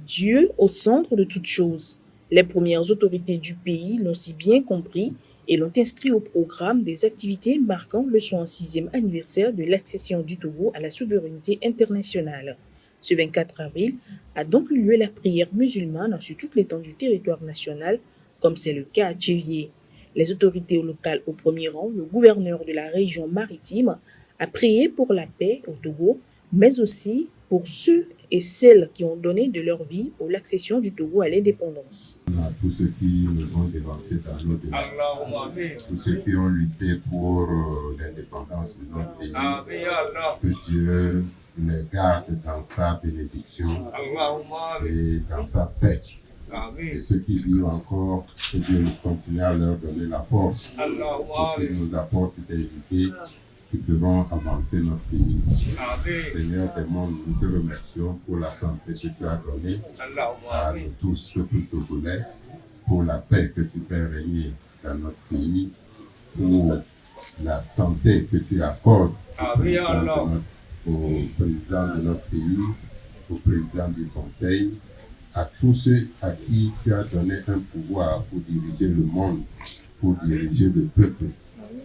Dieu au centre de toutes choses. Les premières autorités du pays l'ont si bien compris et l'ont inscrit au programme des activités marquant le 66e anniversaire de l'accession du Togo à la souveraineté internationale. Ce 24 avril a donc eu lieu la prière musulmane sur toute l'étendue du territoire national, comme c'est le cas à Tchévier. Les autorités locales au premier rang, le gouverneur de la région maritime, a prié pour la paix au Togo, mais aussi pour ceux et celles qui ont donné de leur vie pour l'accession du Togo à l'indépendance. À tous ceux qui nous ont dévancés dans nos débats, tous ceux qui ont lutté pour l'indépendance de notre pays, que Dieu les garde dans sa bénédiction et dans sa paix. Et ceux qui vivent encore, que Dieu nous continue à leur donner la force pour qu'ils nous apportent des idées qui feront avancer notre pays. Seigneur des mondes, nous te remercions pour la santé que tu as donnée à nous tous, peuple togolais, pour la paix que tu fais régner dans notre pays, pour la santé que tu accordes au président de notre pays, au président du Conseil, à tous ceux à qui tu as donné un pouvoir pour diriger le monde, pour diriger le peuple.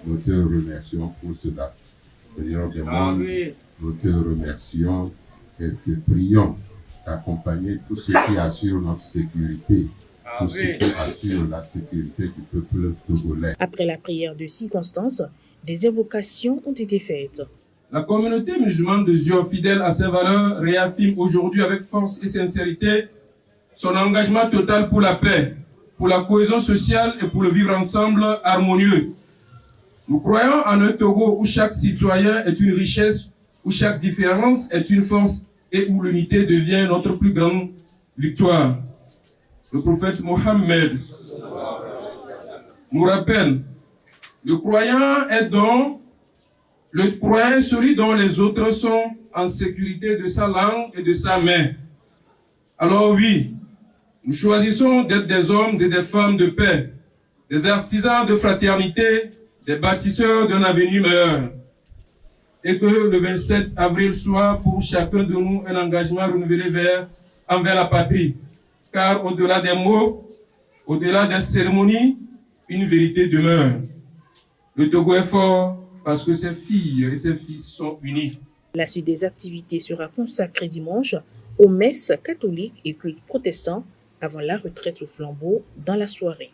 Nous te remercions pour cela. Seigneur des mondes, nous te remercions et te prions d'accompagner tous ceux qui assurent notre sécurité, tous ceux qui assurent la sécurité du peuple togolais. Après la prière de circonstance, des invocations ont été faites. La communauté musulmane de Dieu, fidèle à ses valeurs, réaffirme aujourd'hui avec force et sincérité son engagement total pour la paix, pour la cohésion sociale et pour le vivre ensemble harmonieux. Nous croyons en un Togo où chaque citoyen est une richesse, où chaque différence est une force et où l'unité devient notre plus grande victoire. Le prophète Mohammed nous rappelle, le croyant est celui dont les autres sont en sécurité de sa langue et de sa main. Alors oui, nous choisissons d'être des hommes et des femmes de paix, des artisans de fraternité, des bâtisseurs d'un avenir meilleur. Et que le 27 avril soit pour chacun de nous un engagement renouvelé envers la patrie. Car au-delà des mots, au-delà des cérémonies, une vérité demeure. Le Togo est fort parce que ses filles et ses fils sont unis. La suite des activités sera consacrée dimanche aux messes catholiques et cultes protestants avant la retraite au flambeau dans la soirée.